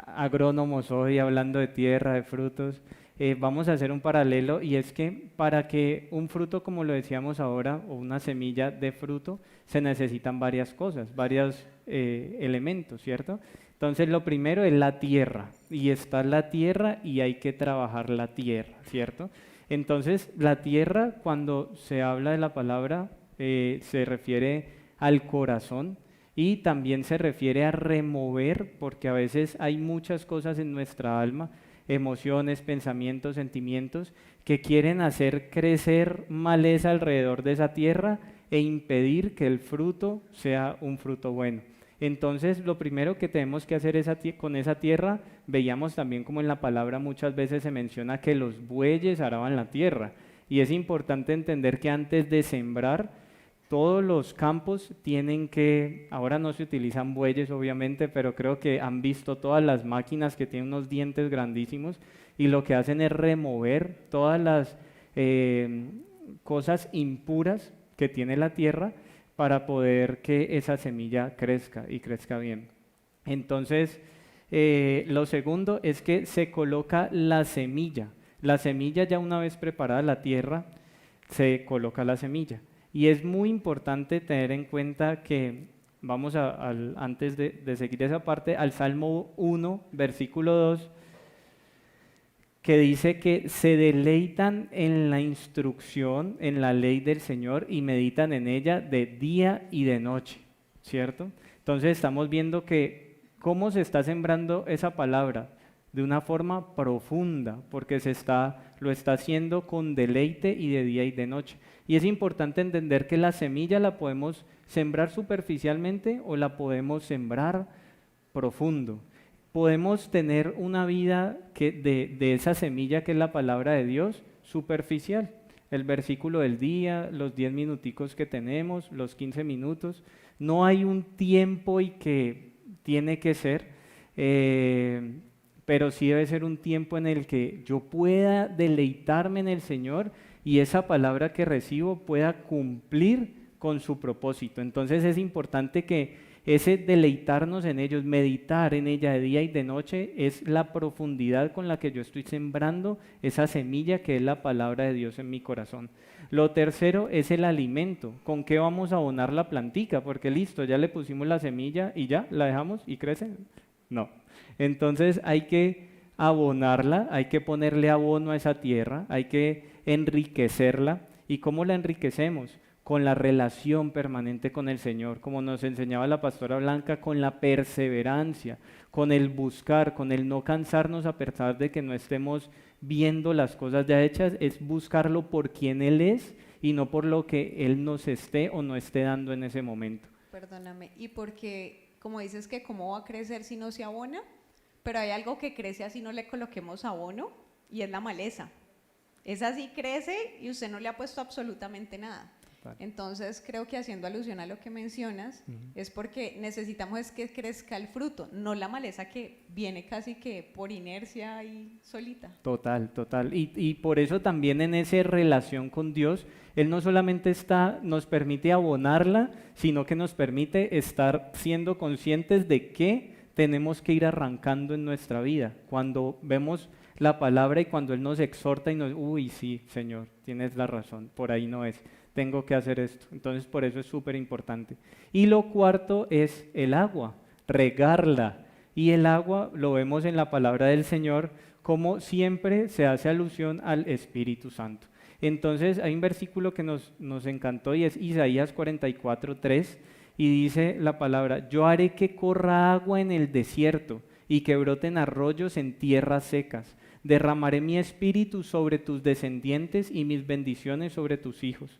agrónomos hoy, hablando de tierra, de frutos. Vamos a hacer un paralelo, y es que para que un fruto, como lo decíamos ahora, o una semilla de fruto, se necesitan varias cosas, varios elementos, ¿cierto? Entonces lo primero es la tierra, y está la tierra y hay que trabajar la tierra, ¿cierto? Entonces la tierra, cuando se habla de la palabra, se refiere al corazón, y también se refiere a remover, porque a veces hay muchas cosas en nuestra alma, emociones, pensamientos, sentimientos, que quieren hacer crecer maleza alrededor de esa tierra e impedir que el fruto sea un fruto bueno. Entonces, lo primero que tenemos que hacer con esa tierra, veíamos también como en la palabra muchas veces se menciona que los bueyes araban la tierra, y es importante entender que antes de sembrar, todos los campos tienen que, ahora no se utilizan bueyes obviamente, pero creo que han visto todas las máquinas que tienen unos dientes grandísimos, y lo que hacen es remover todas las cosas impuras que tiene la tierra para poder que esa semilla crezca y crezca bien. Entonces, lo segundo es que se coloca la semilla. La semilla, ya una vez preparada la tierra, se coloca la semilla. Y es muy importante tener en cuenta que, vamos antes de seguir esa parte, al Salmo 1, versículo 2, que dice que se deleitan en la instrucción, en la ley del Señor, y meditan en ella de día y de noche, ¿cierto? Entonces estamos viendo que cómo se está sembrando esa palabra de una forma profunda, porque lo está haciendo con deleite y de día y de noche. Y es importante entender que la semilla la podemos sembrar superficialmente o la podemos sembrar profundo. Podemos tener una vida de esa semilla que es la palabra de Dios superficial. El versículo del día, los 10 minuticos que tenemos, los 15 minutos. No hay un tiempo y que tiene que ser, pero sí debe ser un tiempo en el que yo pueda deleitarme en el Señor y esa palabra que recibo pueda cumplir con su propósito. Entonces es importante que ese deleitarnos en ellos, meditar en ella de día y de noche, es la profundidad con la que yo estoy sembrando esa semilla que es la palabra de Dios en mi corazón. Lo tercero es el alimento. ¿Con qué vamos a abonar la plantica? Porque listo, ya le pusimos la semilla y ya, ¿la dejamos y crece? No. Entonces hay que abonarla, hay que ponerle abono a esa tierra, hay que enriquecerla. ¿Y cómo la enriquecemos? Con la relación permanente con el Señor, como nos enseñaba la pastora Blanca, con la perseverancia, con el buscar, con el no cansarnos a pesar de que no estemos viendo las cosas ya hechas, es buscarlo por quien Él es y no por lo que Él nos esté o no esté dando en ese momento. Perdóname, y porque como dices que cómo va a crecer si no se abona, pero hay algo que crece así no le coloquemos abono, y es la maleza. Esa sí crece y usted no le ha puesto absolutamente nada. Entonces creo que haciendo alusión a lo que mencionas, es porque necesitamos es que crezca el fruto, no la maleza que viene casi que por inercia y solita. Total. Y por eso también en esa relación con Dios, Él no solamente nos permite abonarla, sino que nos permite estar siendo conscientes de que tenemos que ir arrancando en nuestra vida. Cuando vemos la palabra y cuando Él nos exhorta y nos, uy, sí, Señor, tienes la razón, por ahí no es. Tengo que hacer esto. Entonces, por eso es súper importante. Y lo cuarto es el agua, regarla. Y el agua lo vemos en la palabra del Señor, como siempre se hace alusión al Espíritu Santo. Entonces, hay un versículo que nos encantó y es Isaías 44:3, y dice la palabra: yo haré que corra agua en el desierto y que broten arroyos en tierras secas. Derramaré mi espíritu sobre tus descendientes y mis bendiciones sobre tus hijos.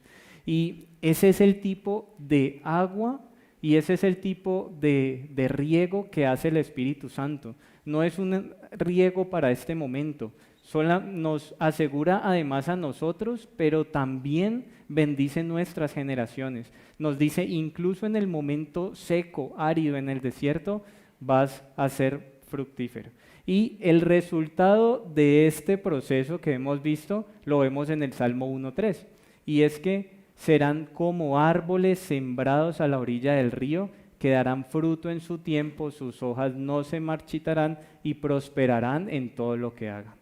Y ese es el tipo de agua Y ese es el tipo de riego que hace el Espíritu Santo. No es un riego para este momento, solo nos asegura además a nosotros, pero también bendice nuestras generaciones. Nos dice, incluso en el momento seco, árido, en el desierto, vas a ser fructífero. Y el resultado de este proceso que hemos visto lo vemos en el Salmo 1.3. Y es que serán como árboles sembrados a la orilla del río, que darán fruto en su tiempo, sus hojas no se marchitarán y prosperarán en todo lo que hagan.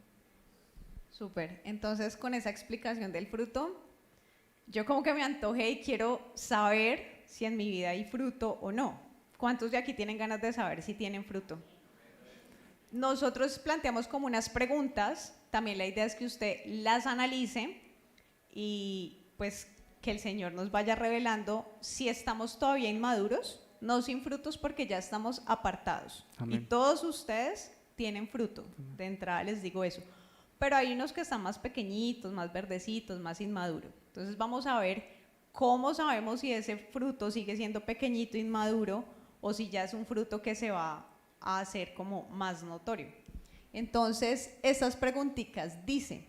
Súper. Entonces, con esa explicación del fruto, yo como que me antojé y quiero saber si en mi vida hay fruto o no. ¿Cuántos de aquí tienen ganas de saber si tienen fruto? Nosotros planteamos como unas preguntas, también la idea es que usted las analice y pues que el Señor nos vaya revelando si estamos todavía inmaduros, no sin frutos porque ya estamos apartados. Amén. Y todos ustedes tienen fruto, de entrada les digo eso. Pero hay unos que están más pequeñitos, más verdecitos, más inmaduros. Entonces vamos a ver cómo sabemos si ese fruto sigue siendo pequeñito, inmaduro, o si ya es un fruto que se va a hacer como más notorio. Entonces, estas preguntitas dicen,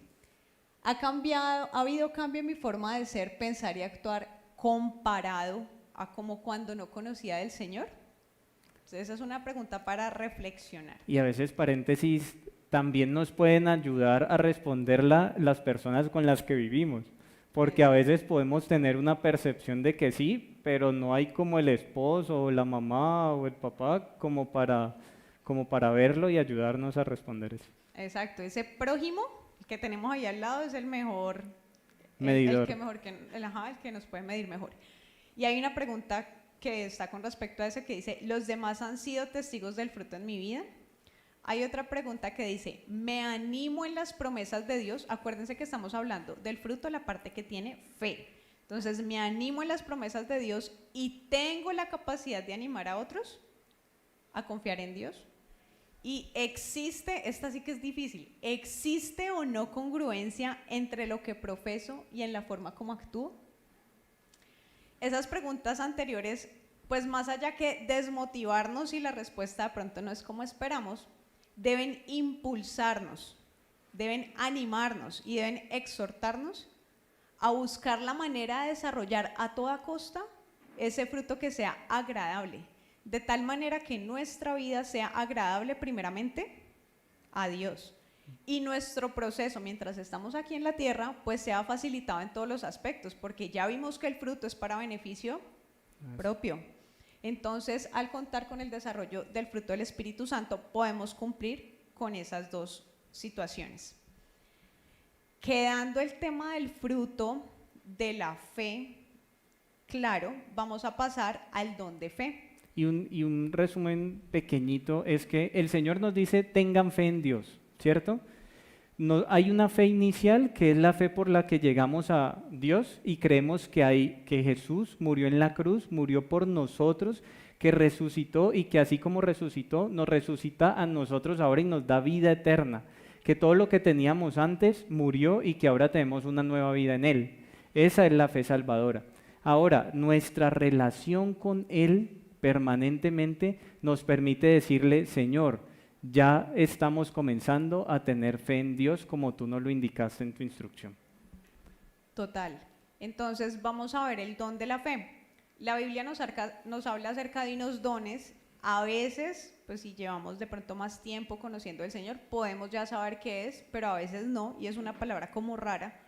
¿ha habido cambio en mi forma de ser, pensar y actuar comparado a como cuando no conocía del Señor? Entonces, esa es una pregunta para reflexionar. Y a veces, paréntesis, también nos pueden ayudar a responderla las personas con las que vivimos, porque a veces podemos tener una percepción de que sí, pero no hay como el esposo o la mamá o el papá como para verlo y ayudarnos a responder eso. Exacto, ese prójimo que tenemos ahí al lado es el mejor Medidor. el que nos puede medir mejor. Y hay una pregunta que está con respecto a eso que dice, ¿los demás han sido testigos del fruto en mi vida? Hay otra pregunta que dice, ¿me animo en las promesas de Dios? Acuérdense que estamos hablando del fruto, la parte que tiene fe. Entonces, ¿me animo en las promesas de Dios y tengo la capacidad de animar a otros a confiar en Dios? Y existe, esta sí que es difícil, ¿existe o no congruencia entre lo que profeso y en la forma como actúo? Esas preguntas anteriores, pues más allá que desmotivarnos y la respuesta de pronto no es como esperamos, deben impulsarnos, deben animarnos y deben exhortarnos a buscar la manera de desarrollar a toda costa ese fruto que sea agradable, de tal manera que nuestra vida sea agradable primeramente a Dios y nuestro proceso mientras estamos aquí en la tierra pues sea facilitado en todos los aspectos, porque ya vimos que el fruto es para beneficio propio. Entonces, al contar con el desarrollo del fruto del Espíritu Santo, podemos cumplir con esas dos situaciones. Quedando el tema del fruto de la fe claro, vamos a pasar al don de fe. Y un resumen pequeñito es que el Señor nos dice, tengan fe en Dios, ¿cierto? Hay una fe inicial que es la fe por la que llegamos a Dios y creemos que Jesús murió en la cruz, murió por nosotros, que resucitó y que así como resucitó, nos resucita a nosotros ahora y nos da vida eterna, que todo lo que teníamos antes murió y que ahora tenemos una nueva vida en Él. Esa es la fe salvadora. Ahora, nuestra relación con Él permanentemente nos permite decirle, Señor, ya estamos comenzando a tener fe en Dios como tú nos lo indicaste en tu instrucción. Total. Entonces vamos a ver el don de la fe. La Biblia nos habla acerca de unos dones. A veces, pues si llevamos de pronto más tiempo conociendo al Señor, podemos ya saber qué es, pero a veces no, y es una palabra como rara,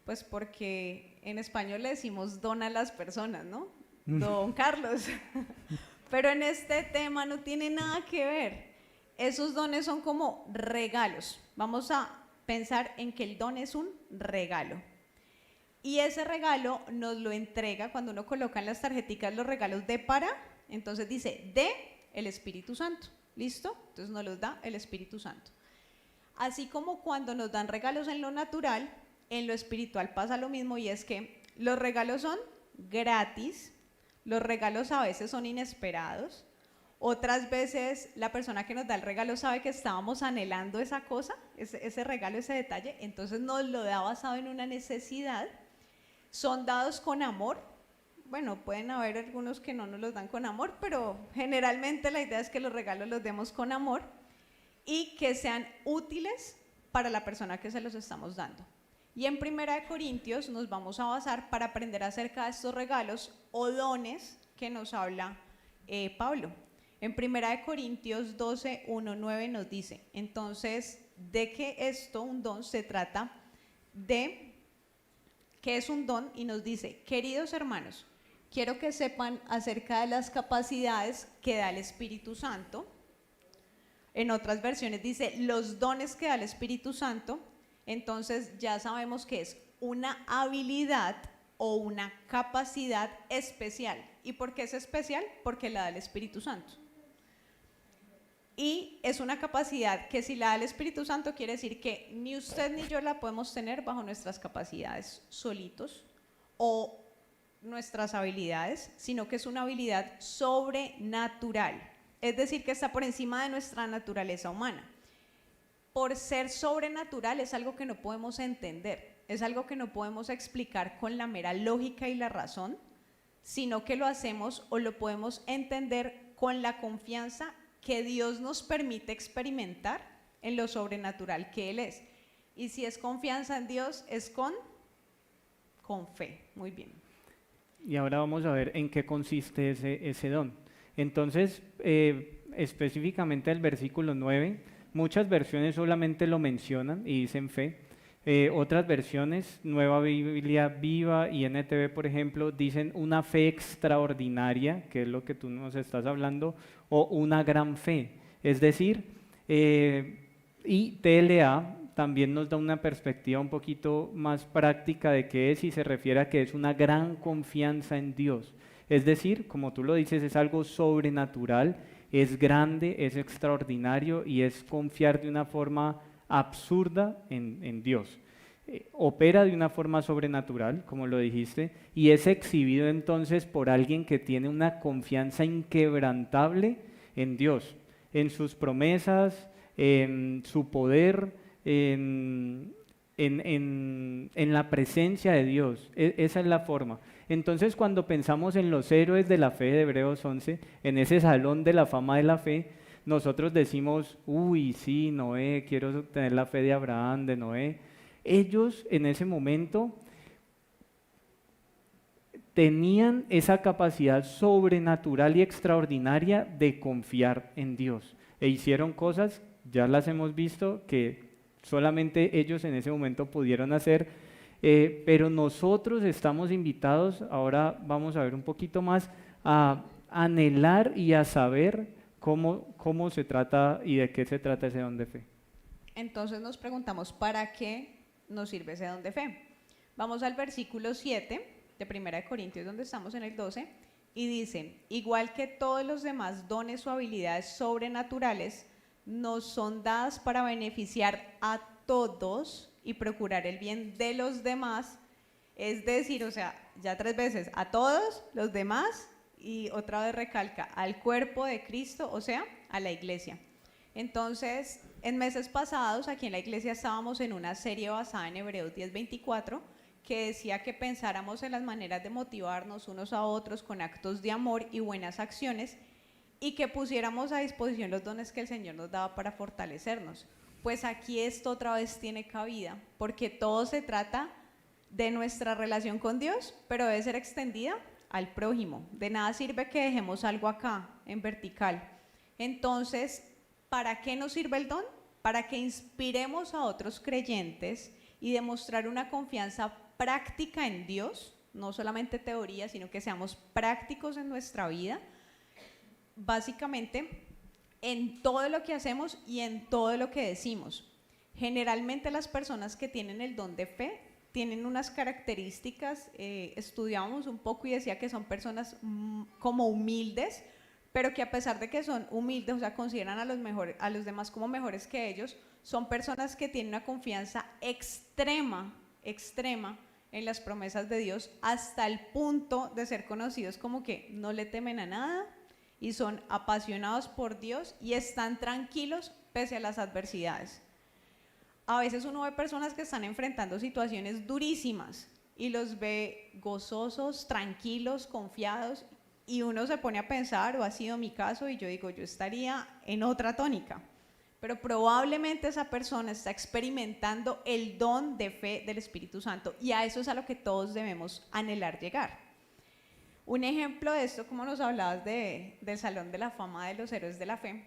pues porque en español le decimos don a las personas, ¿no? Don Carlos. Pero en este tema no tiene nada que ver. Esos dones son como regalos. Vamos a pensar en que el don es un regalo. Y ese regalo nos lo entrega cuando uno coloca en las tarjeticas los regalos de para, entonces dice de el Espíritu Santo. ¿Listo? Entonces nos los da el Espíritu Santo. Así como cuando nos dan regalos en lo natural, en lo espiritual pasa lo mismo, y es que los regalos son gratis, los regalos a veces son inesperados. Otras veces la persona que nos da el regalo sabe que estábamos anhelando esa cosa, ese regalo, ese detalle, entonces nos lo da basado en una necesidad. Son dados con amor, bueno, pueden haber algunos que no nos los dan con amor, pero generalmente la idea es que los regalos los demos con amor y que sean útiles para la persona que se los estamos dando. Y en 1 Corintios nos vamos a basar para aprender acerca de estos regalos o dones que nos habla Pablo. En 1 Corintios 12, 1, 9 nos dice, entonces, de que esto, un don, se trata de qué es un don, y nos dice, queridos hermanos, quiero que sepan acerca de las capacidades que da el Espíritu Santo. En otras versiones dice, los dones que da el Espíritu Santo. Entonces ya sabemos que es una habilidad o una capacidad especial. ¿Y por qué es especial? Porque la da el Espíritu Santo. Y es una capacidad que si la da el Espíritu Santo quiere decir que ni usted ni yo la podemos tener bajo nuestras capacidades solitos o nuestras habilidades, sino que es una habilidad sobrenatural. Es decir, que está por encima de nuestra naturaleza humana. Por ser sobrenatural es algo que no podemos entender, es algo que no podemos explicar con la mera lógica y la razón, sino que lo hacemos o lo podemos entender con la confianza que Dios nos permite experimentar en lo sobrenatural que Él es. Y si es confianza en Dios, es con fe. Muy bien. Y ahora vamos a ver en qué consiste ese don. Entonces, específicamente el versículo 9, muchas versiones solamente lo mencionan y dicen fe. Otras versiones, Nueva Biblia Viva y NTV, por ejemplo, dicen una fe extraordinaria, que es lo que tú nos estás hablando, o una gran fe. Es decir, y TLA también nos da una perspectiva un poquito más práctica de qué es y se refiere a que es una gran confianza en Dios. Es decir, como tú lo dices, es algo sobrenatural, es grande, es extraordinario y es confiar de una forma absurda en Dios. Opera de una forma sobrenatural, como lo dijiste, y es exhibido entonces por alguien que tiene una confianza inquebrantable en Dios, en sus promesas, en su poder, en la presencia de Dios. Esa es la forma. Entonces, cuando pensamos en los héroes de la fe de Hebreos 11, en ese salón de la fama de la fe, nosotros decimos, uy, sí, Noé, quiero tener la fe de Abraham, de Noé. Ellos en ese momento tenían esa capacidad sobrenatural y extraordinaria de confiar en Dios. E hicieron cosas, ya las hemos visto, que solamente ellos en ese momento pudieron hacer, pero nosotros estamos invitados, ahora vamos a ver un poquito más, a anhelar y a saber cómo se trata y de qué se trata ese don de fe. Entonces nos preguntamos, ¿para qué nos sirve ese don de fe? Vamos al versículo 7 de 1 Corintios, donde estamos en el 12, y dice, igual que todos los demás dones o habilidades sobrenaturales, nos son dadas para beneficiar a todos y procurar el bien de los demás, es decir, o sea, ya 3 veces, a todos los demás, y otra vez recalca, al cuerpo de Cristo, o sea, a la iglesia. Entonces, en meses pasados, aquí en la iglesia estábamos en una serie basada en Hebreos 10:24, que decía que pensáramos en las maneras de motivarnos unos a otros con actos de amor y buenas acciones, y que pusiéramos a disposición los dones que el Señor nos daba para fortalecernos. Pues aquí esto otra vez tiene cabida, porque todo se trata de nuestra relación con Dios, pero debe ser extendida al prójimo. De nada sirve que dejemos algo acá, en vertical. Entonces, ¿para qué nos sirve el don? Para que inspiremos a otros creyentes y demostrar una confianza práctica en Dios, no solamente teoría, sino que seamos prácticos en nuestra vida, básicamente en todo lo que hacemos y en todo lo que decimos. Generalmente las personas que tienen el don de fe tienen unas características, estudiamos un poco y decía que son personas como humildes, pero que a pesar de que son humildes, o sea, consideran a los demás como mejores que ellos, son personas que tienen una confianza extrema en las promesas de Dios, hasta el punto de ser conocidos como que no le temen a nada y son apasionados por Dios y están tranquilos pese a las adversidades. A veces uno ve personas que están enfrentando situaciones durísimas y los ve gozosos, tranquilos, confiados, y uno se pone a pensar, o ha sido mi caso, y yo digo, yo estaría en otra tónica, pero probablemente esa persona está experimentando el don de fe del Espíritu Santo, y a eso es a lo que todos debemos anhelar llegar. Un ejemplo de esto, como nos hablabas del Salón de la Fama de los Héroes de la Fe,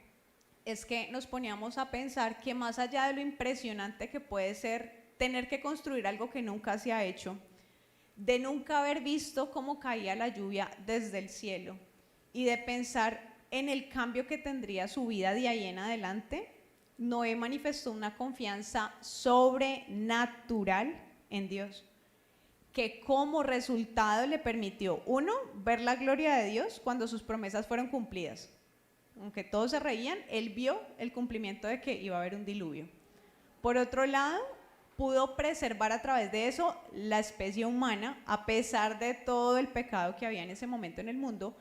es que nos poníamos a pensar que más allá de lo impresionante que puede ser tener que construir algo que nunca se ha hecho, de nunca haber visto cómo caía la lluvia desde el cielo y de pensar en el cambio que tendría su vida de ahí en adelante, Noé manifestó una confianza sobrenatural en Dios, que como resultado le permitió, uno, ver la gloria de Dios cuando sus promesas fueron cumplidas. Aunque todos se reían, él vio el cumplimiento de que iba a haber un diluvio. Por otro lado, pudo preservar a través de eso la especie humana, a pesar de todo el pecado que había en ese momento en el mundo,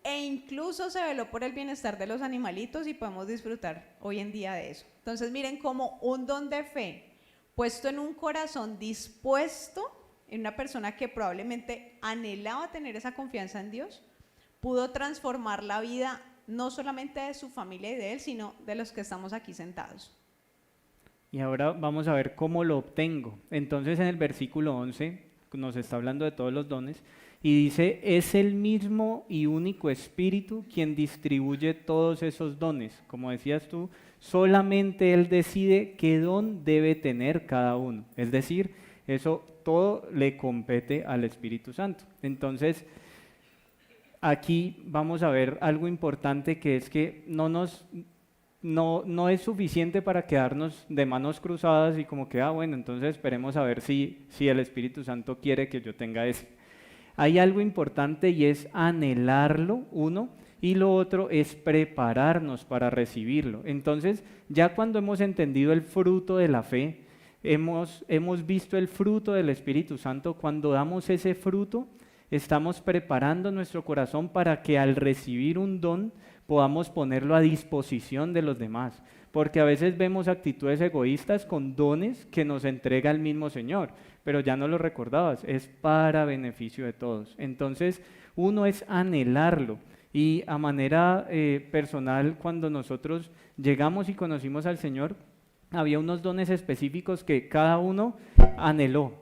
e incluso se veló por el bienestar de los animalitos y podemos disfrutar hoy en día de eso. Entonces miren cómo un don de fe puesto en un corazón dispuesto, en una persona que probablemente anhelaba tener esa confianza en Dios, pudo transformar la vida no solamente de su familia y de él, sino de los que estamos aquí sentados. Y ahora vamos a ver cómo lo obtengo. Entonces en el versículo 11 nos está hablando de todos los dones y dice, es el mismo y único Espíritu quien distribuye todos esos dones. Como decías tú, solamente Él decide qué don debe tener cada uno. Es decir, eso todo le compete al Espíritu Santo. Entonces, aquí vamos a ver algo importante, que es que no es suficiente para quedarnos de manos cruzadas y como que, bueno, entonces esperemos a ver si el Espíritu Santo quiere que yo tenga ese. Hay algo importante y es anhelarlo, uno, y lo otro es prepararnos para recibirlo. Entonces, ya cuando hemos entendido el fruto de la fe, hemos visto el fruto del Espíritu Santo, cuando damos ese fruto, estamos preparando nuestro corazón para que al recibir un don podamos ponerlo a disposición de los demás, porque a veces vemos actitudes egoístas con dones que nos entrega el mismo Señor, pero ya no lo recordabas, es para beneficio de todos. Entonces, uno es anhelarlo, y a manera personal, cuando nosotros llegamos y conocimos al Señor, había unos dones específicos que cada uno anheló.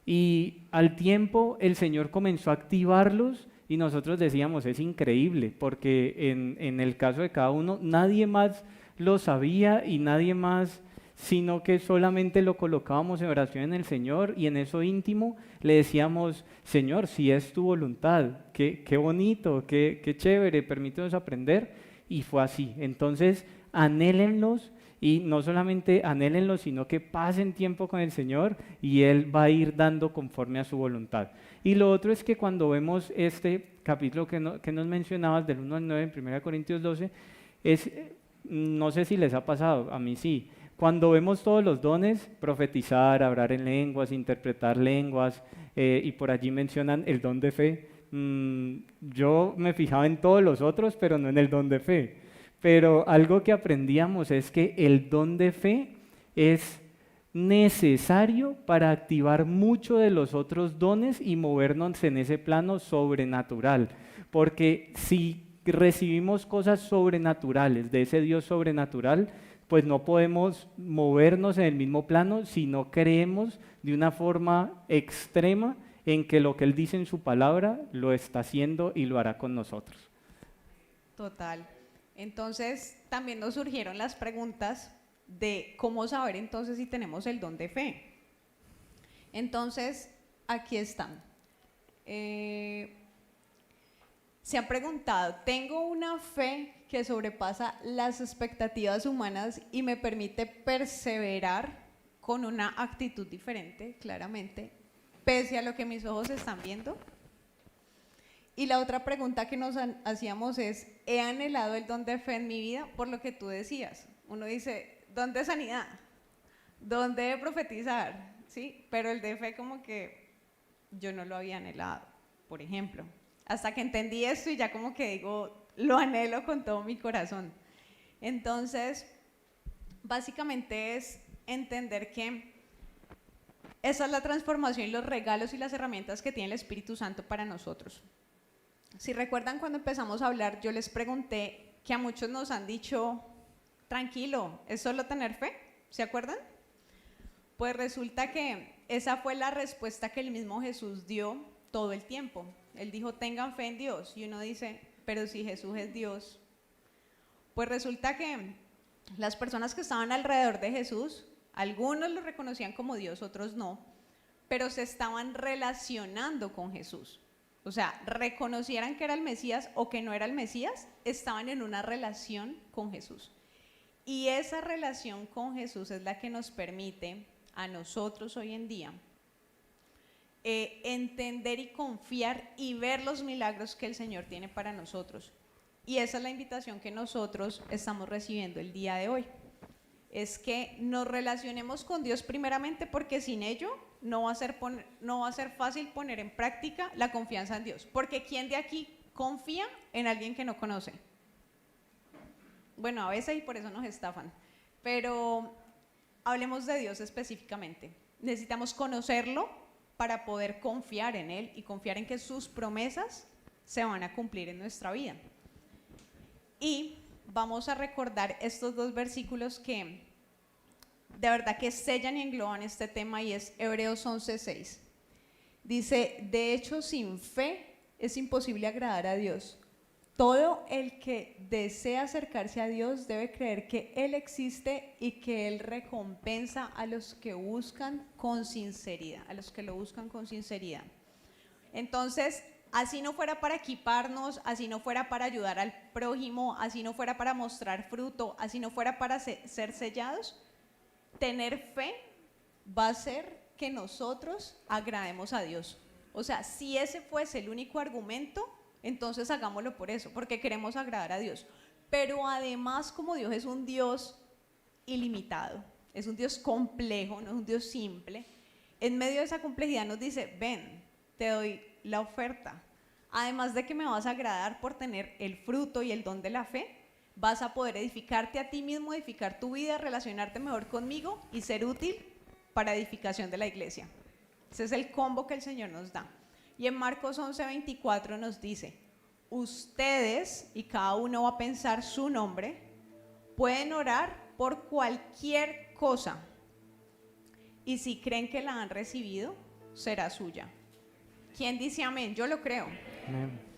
Y al tiempo el Señor comenzó a activarlos y nosotros decíamos, es increíble, porque en el caso de cada uno nadie más lo sabía y nadie más, sino que solamente lo colocábamos en oración en el Señor y en eso íntimo le decíamos, Señor, si es tu voluntad, qué bonito, qué chévere, permítanos aprender. Y fue así. Entonces, anhélenlos. Y no solamente anhélenlo, sino que pasen tiempo con el Señor y Él va a ir dando conforme a su voluntad. Y lo otro es que cuando vemos este capítulo que nos mencionabas, del 1 al 9 en 1 Corintios 12, no sé si les ha pasado, a mí sí. Cuando vemos todos los dones, profetizar, hablar en lenguas, interpretar lenguas, y por allí mencionan el don de fe, yo me fijaba en todos los otros, pero no en el don de fe. Pero algo que aprendíamos es que el don de fe es necesario para activar mucho de los otros dones y movernos en ese plano sobrenatural. Porque si recibimos cosas sobrenaturales de ese Dios sobrenatural, pues no podemos movernos en el mismo plano si no creemos de una forma extrema en que lo que Él dice en su palabra lo está haciendo y lo hará con nosotros. Total. Entonces, también nos surgieron las preguntas de cómo saber entonces si tenemos el don de fe. Entonces, aquí están. Se han preguntado, ¿tengo una fe que sobrepasa las expectativas humanas y me permite perseverar con una actitud diferente, claramente, pese a lo que mis ojos están viendo? Y la otra pregunta que nos hacíamos es, ¿he anhelado el don de fe en mi vida? Por lo que tú decías, uno dice, ¿don de sanidad? ¿Don de profetizar? ¿Sí? Pero el de fe como que yo no lo había anhelado, por ejemplo. Hasta que entendí esto y ya como que digo, lo anhelo con todo mi corazón. Entonces, básicamente es entender que Esa es la transformación y los regalos y las herramientas que tiene el Espíritu Santo para nosotros. Si recuerdan cuando empezamos a hablar, yo les pregunté que a muchos nos han dicho, tranquilo, ¿es solo tener fe? ¿Se acuerdan? Pues resulta que esa fue la respuesta que el mismo Jesús dio todo el tiempo. Él dijo, tengan fe en Dios. Y uno dice, pero si Jesús es Dios. Pues resulta que las personas que estaban alrededor de Jesús, algunos lo reconocían como Dios, otros no, pero se estaban relacionando con Jesús. O sea, reconocieran que era el Mesías o que no era el Mesías, estaban en una relación con Jesús. Y esa relación con Jesús es la que nos permite a nosotros hoy en día entender y confiar y ver los milagros que el Señor tiene para nosotros. Y esa es la invitación que nosotros estamos recibiendo el día de hoy. Es que nos relacionemos con Dios primeramente, porque sin ello no va a ser fácil poner en práctica la confianza en Dios. Porque ¿quién de aquí confía en alguien que no conoce? Bueno, a veces y por eso nos estafan. Pero hablemos de Dios específicamente. Necesitamos conocerlo para poder confiar en Él y confiar en que sus promesas se van a cumplir en nuestra vida. Y vamos a recordar estos dos versículos que de verdad que sellan y engloban este tema, y es Hebreos 11:6. Dice, de hecho sin fe es imposible agradar a Dios. Todo el que desea acercarse a Dios debe creer que Él existe y que Él recompensa a los que buscan con sinceridad, a los que lo buscan con sinceridad. Entonces, así no fuera para equiparnos, así no fuera para ayudar al prójimo, así no fuera para mostrar fruto, así no fuera para ser sellados, tener fe va a hacer que nosotros agrademos a Dios. O sea, si ese fuese el único argumento, entonces hagámoslo por eso, porque queremos agradar a Dios. Pero además, como Dios es un Dios ilimitado, es un Dios complejo, no es un Dios simple, en medio de esa complejidad nos dice, ven, te doy la oferta. Además de que me vas a agradar por tener el fruto y el don de la fe, vas a poder edificarte a ti mismo, edificar tu vida, relacionarte mejor conmigo y ser útil para edificación de la iglesia. Ese es el combo que el Señor nos da. Y en Marcos 11:24 nos dice, ustedes, y cada uno va a pensar su nombre, pueden orar por cualquier cosa, y si creen que la han recibido, será suya. ¿Quién dice amén? Yo lo creo. Amén.